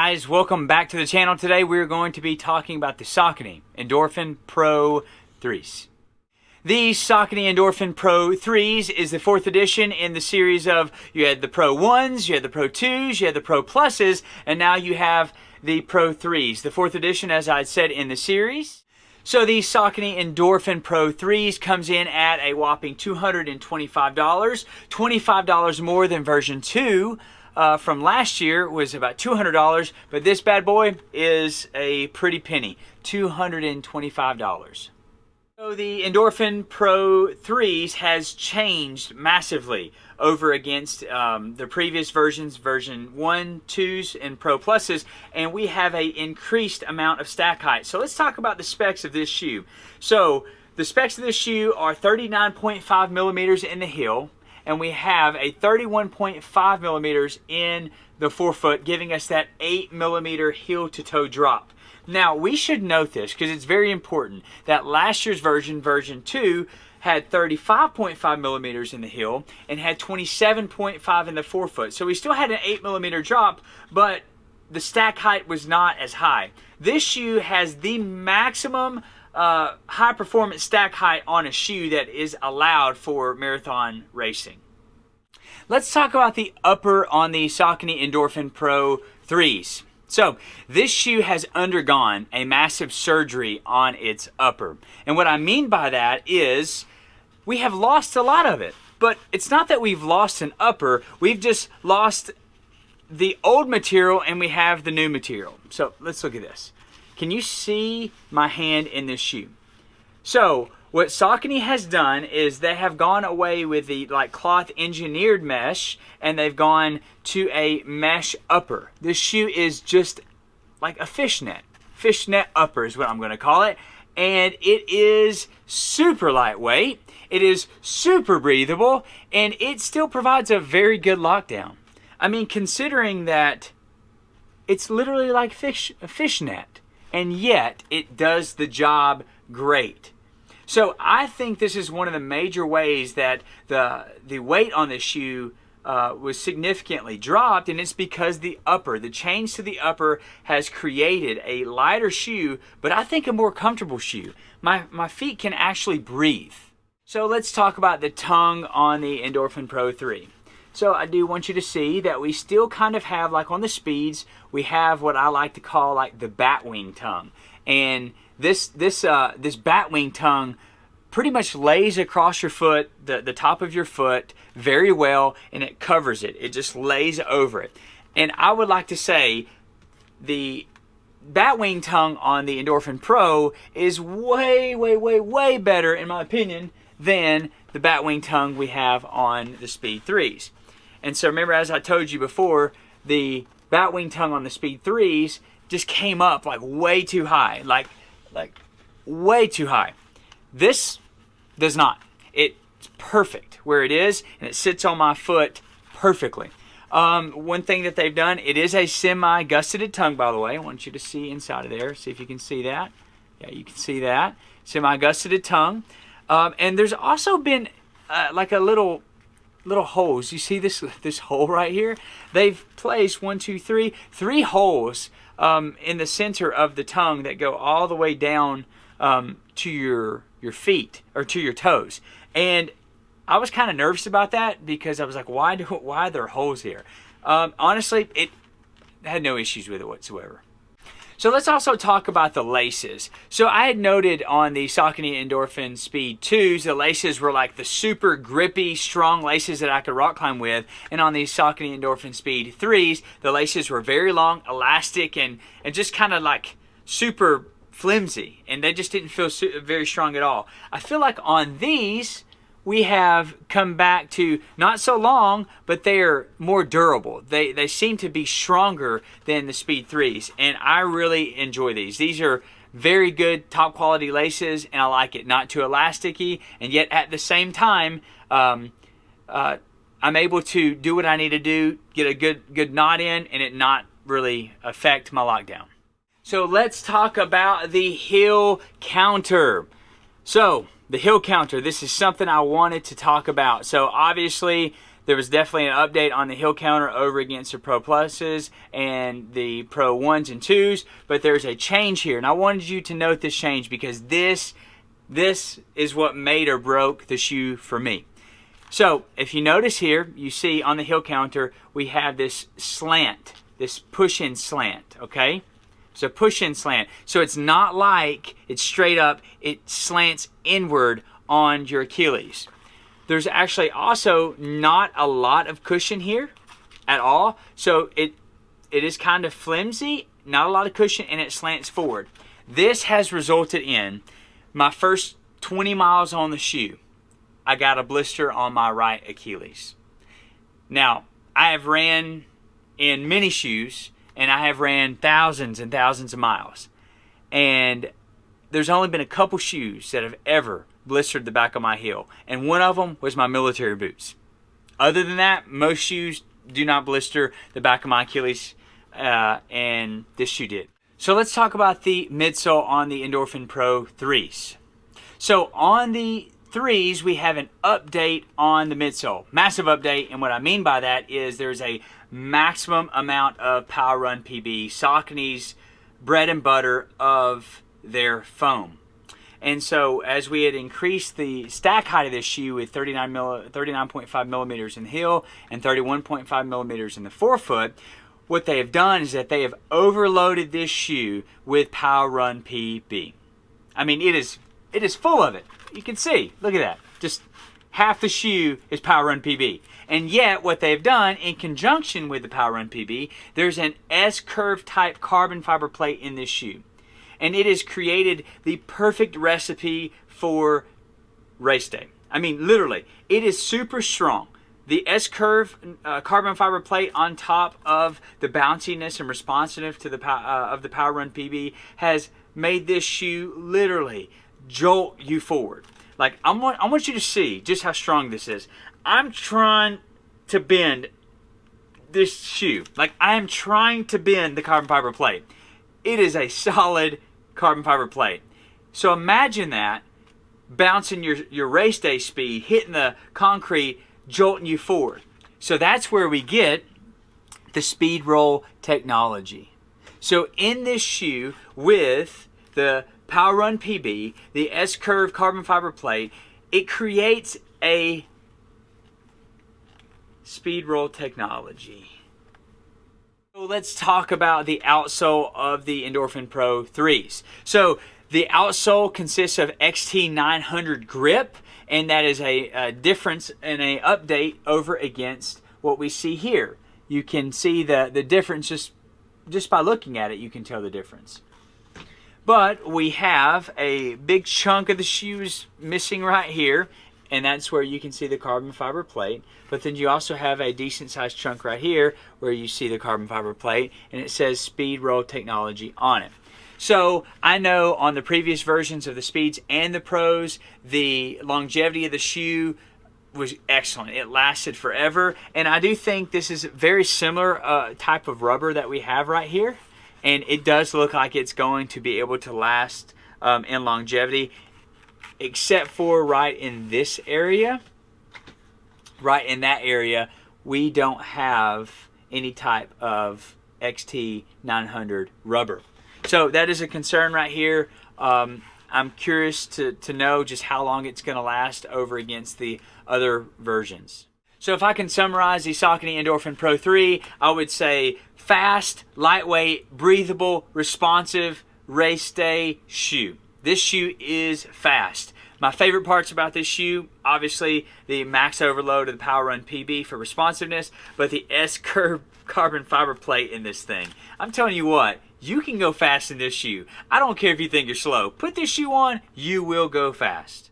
guys, welcome back to the channel. Today we're going to be talking about the Saucony Endorphin PRO 3s. The Saucony Endorphin PRO 3s is the 4th edition in the series of, you had the Pro 1s, you had the Pro 2s, you had the Pro Pluses, and now you have the Pro 3s. The 4th edition, as I said, in the series. So the Saucony Endorphin PRO 3s comes in at a whopping $225, $25 more than version 2. From last year was about $200, but this bad boy is a pretty penny, $225. So the Endorphin PRO 3s has changed massively over against the previous versions, version 1, 2s, and Pro Pluses, and we have an increased amount of stack height. So let's talk about the specs of this shoe. So the specs of this shoe are 39.5 millimeters in the heel, and we have a 31.5 millimeters in the forefoot, giving us that 8 millimeter heel to toe drop. Now, we should note this because it's very important that last year's version, version 2, had 35.5 millimeters in the heel and had 27.5 in the forefoot. So we still had an 8 millimeter drop, but the stack height was not as high. This shoe has the maximum high performance stack height on a shoe that is allowed for marathon racing. Let's talk about the upper on the Saucony Endorphin PRO 3s. So this shoe has undergone a massive surgery on its upper. And what I mean by that is we have lost a lot of it. But it's not that we've lost an upper, we've just lost the old material and we have the new material. So let's look at this. Can you see my hand in this shoe? So what Saucony has done is they have gone away with the cloth engineered mesh and they've gone to a mesh upper. This shoe is just like a fishnet upper is what I'm going to call it, and it is super lightweight, it is super breathable, and it still provides a very good lockdown. I mean, considering that it's literally like a fishnet, and yet it does the job great. So I think this is one of the major ways that the weight on this shoe was significantly dropped, and it's because the change to the upper has created a lighter shoe, but I think a more comfortable shoe. My feet can actually breathe. So let's talk about the tongue on the Endorphin PRO 3. So I do want you to see that we still kind of have, like on the speeds, we have what I like to call like the batwing tongue. And this batwing tongue pretty much lays across your foot, the top of your foot very well, and it covers it. It just lays over it. And I would like to say the batwing tongue on the Endorphin PRO is way, way, way, way better, in my opinion, than the batwing tongue we have on the Speed 3s. And so remember, as I told you before, the batwing tongue on the Speed 3s just came up like way too high, like way too high. This does not. It's perfect where it is, and it sits on my foot perfectly. One thing that they've done, it is a semi-gusseted tongue, by the way. I want you to see inside of there. See if you can see that. Yeah, you can see that. Semi-gusseted tongue. And there's also been like a little holes. You see this hole right here? They've placed 1, 2, 3 holes in the center of the tongue that go all the way down to your feet or to your toes. And I was kind of nervous about that because I was like, why are there holes here? Honestly, it had no issues with it whatsoever. So let's also talk about the laces. So I had noted on the Saucony Endorphin Speed 2s, the laces were like the super grippy, strong laces that I could rock climb with. And on the Saucony Endorphin Speed 3s, the laces were very long, elastic, and just kind of like super flimsy. And they just didn't feel very strong at all. I feel like on these, we have come back to not so long, but they are more durable. They seem to be stronger than the Speed 3s, and I really enjoy these. These are very good, top quality laces, and I like it. Not too elasticy, and yet at the same time, I'm able to do what I need to do, get a good knot in, and it not really affect my lockdown. So let's talk about the heel counter. So the heel counter, this is something I wanted to talk about. So obviously there was definitely an update on the heel counter over against the Pro Pluses and the Pro 1s and 2s, but there's a change here. And I wanted you to note this change because this is what made or broke the shoe for me. So if you notice here, you see on the heel counter, we have this slant, this push-in slant, okay? So push-in slant. So it's not like it's straight up, it slants inward on your Achilles. There's actually also not a lot of cushion here at all. So it is kind of flimsy, not a lot of cushion, and it slants forward. This has resulted in my first 20 miles on the shoe, I got a blister on my right Achilles. Now, I have ran in many shoes, and I have ran thousands and thousands of miles. And there's only been a couple shoes that have ever blistered the back of my heel. And one of them was my military boots. Other than that, most shoes do not blister the back of my Achilles, and this shoe did. So let's talk about the midsole on the Endorphin Pro 3s. So on the 3s, we have an update on the midsole. Massive update, and what I mean by that is there's a maximum amount of Power Run PB, Saucony's bread and butter of their foam. And so as we had increased the stack height of this shoe with 39.5 millimeters in the heel and 31.5 millimeters in the forefoot, what they have done is that they have overloaded this shoe with Power Run PB. I mean, it is full of it. You can see, look at that. Just half the shoe is Power Run PB. And yet, what they've done, in conjunction with the Power Run PB, there's an S-curve type carbon fiber plate in this shoe. And it has created the perfect recipe for race day. I mean, literally, it is super strong. The S-curve carbon fiber plate on top of the bounciness and responsiveness to the of the Power Run PB has made this shoe literally jolt you forward. Like, I want you to see just how strong this is. I'm trying to bend this shoe. Like, I am trying to bend the carbon fiber plate. It is a solid carbon fiber plate. So imagine that bouncing your race day speed, hitting the concrete, jolting you forward. So that's where we get the speed roll technology. So in this shoe with the Power Run PB, the S-curve carbon fiber plate, it creates a speed roll technology. So let's talk about the outsole of the Endorphin Pro 3s. So the outsole consists of XT900 grip, and that is a difference and an update over against what we see here. You can see the difference just by looking at it. You can tell the difference. But we have a big chunk of the shoes missing right here, and that's where you can see the carbon fiber plate. But then you also have a decent sized chunk right here where you see the carbon fiber plate, and it says Speed Roll Technology on it. So I know on the previous versions of the Speeds and the Pros, the longevity of the shoe was excellent. It lasted forever, and I do think this is a very similar type of rubber that we have right here. And it does look like it's going to be able to last in longevity, except for right in this area. Right in that area, we don't have any type of XT900 rubber. So that is a concern right here. I'm curious to know just how long it's going to last over against the other versions. So if I can summarize the Saucony Endorphin Pro 3, I would say fast, lightweight, breathable, responsive, race day shoe. This shoe is fast. My favorite parts about this shoe, obviously the max overload of the Power Run PB for responsiveness, but the S-curve carbon fiber plate in this thing. I'm telling you what, you can go fast in this shoe. I don't care if you think you're slow. Put this shoe on, you will go fast.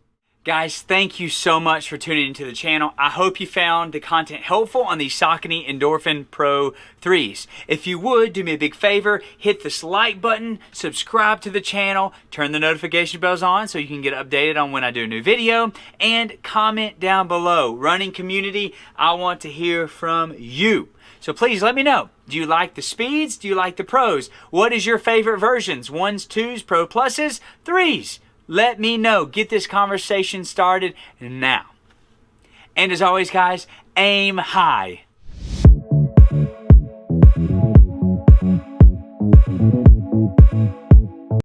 Guys, thank you so much for tuning into the channel. I hope you found the content helpful on the Saucony Endorphin Pro 3s. If you would, do me a big favor, hit this like button, subscribe to the channel, turn the notification bells on so you can get updated on when I do a new video, and comment down below. Running community, I want to hear from you. So please let me know. Do you like the Speeds? Do you like the Pros? What is your favorite versions? 1s, 2s, Pro Pluses, 3s? Let me know. Get this conversation started now. And as always, guys, aim high.